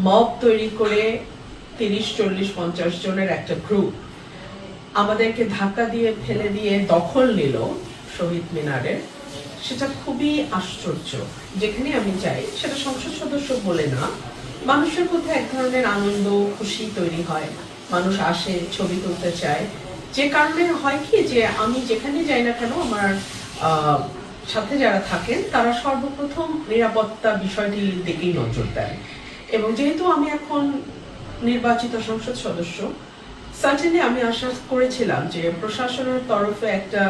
Mob তৈরি করে ৩০, ৪০, ৫০ জনের একটা গ্রুপ আমাদেরকে ধাক্কা দিয়ে ফেলে দিয়ে দখল নিল শহীদ মিনারের, সেটা খুবই আশ্চর্য। যেখানে আমি যাই সেটা সংসদ সদস্য বলে না, মানুষের মধ্যে এক ধরনের আনন্দ খুশি তৈরি হয়, মানুষ আসে, ছবি তুলতে চায়। যে কারণে হয় কি যে আমি যেখানে যাই না কেন আমার সাথে যারা থাকেন তারা সর্বপ্রথম নিরাপত্তা বিষয়টির দিকেই নজর দেন। এবং যেহেতু আমি এখন নির্বাচিত সংসদ সদস্য, সার্টেনলি আমি আশা করেছিলাম যে প্রশাসনের তরফে একটা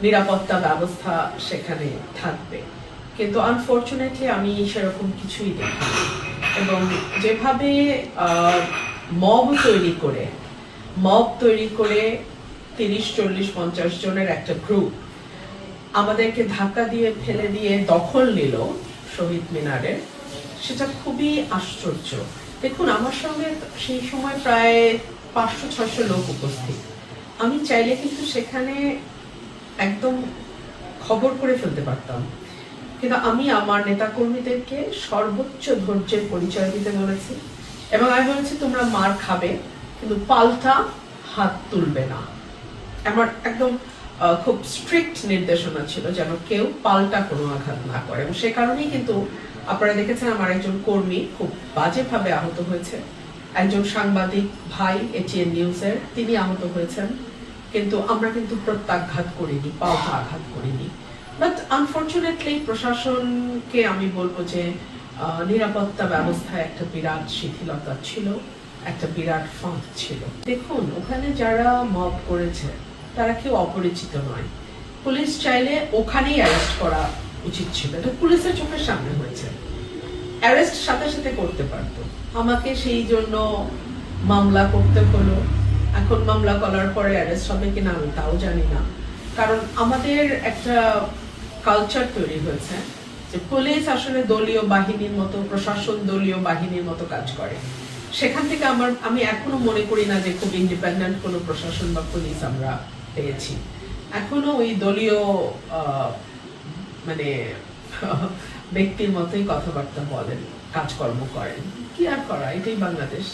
নিরাপত্তা ব্যবস্থা সেখানে থাকবে, কিন্তু আনফরচুনেটলি আমি সেরকম কিছুই দেখি। এবং যেভাবে মব তৈরি করে ৩০, ৪০, ৫০ জনের একটা গ্রুপ আমাদেরকে ধাক্কা দিয়ে ফেলে দিয়ে দখল নিল শহীদ মিনারের, সেটা খুবই আশ্চর্য। দেখুন, আমার সঙ্গে সেই সময় প্রায় ৫০০-৬০০ লোক উপস্থিত। আমি চাইলে কিন্তু সেখানে একদম খবর করে ফেলতে পারতাম, কিন্তু আমি আমার নেতাকর্মীদেরকে সর্বোচ্চ ধৈর্যের পরিচয় দিতে বলেছি এবং আমি বলেছি তোমরা মার খাবে কিন্তু পাল্টা হাত তুলবে না। আমার একদম খুব স্ট্রিক্ট নির্দেশনা ছিল যেন কেউ পাল্টা কোনো আঘাত না করে। এবং সে কারণেই কিন্তু আপনারা দেখেছেন আমার একজন কর্মী খুব বাজেভাবে আহত হয়েছে, একজন সাংবাদিক ভাই এটিএন নিউজের তিনি আহত হয়েছেন, কিন্তু আমরা কিন্তু প্রত্যাঘাত করিনি, পাল্টা আঘাত করিনি। বাট আনফরচুনেটলি প্রশাসনকে আমি বলবো যে নিরাপত্তা ব্যবস্থায় একটা বিরাট শিথিলতা ছিল, একটা বিরাট ফাঁক ছিল। দেখুন, ওখানে যারা মব করেছে তারা কেউ অপরিচিত নয়। পুলিশ চাইলে ওখানেই অ্যারেস্ট করা উচিত ছিল, এটা পুলিশের চোখের সামনে হয়েছে, অ্যারেস্ট সাথে সাথে করতে পারতো। আমাকে সেই জন্য মামলা করতে হলো। এখন মামলা করার পরে অ্যারেস্ট হবে কিনা আমি তাও জানি না, কারণ আমাদের একটা কালচার তৈরি হয়েছে যে পুলিশ আসলে দলীয় বাহিনীর মতো, প্রশাসন দলীয় বাহিনীর মতো কাজ করে। সেখান থেকে আমি এখনো মনে করি না যে খুব ইন্ডিপেন্ডেন্ট কোনো প্রশাসন বা পুলিশ আমরা পেয়েছি। এখনো ওই দলীয় মানে ব্যক্তির মতোই কথাবার্তা বলেন, কাজকর্ম করেন। কি আর করা, এটাই বাংলাদেশ।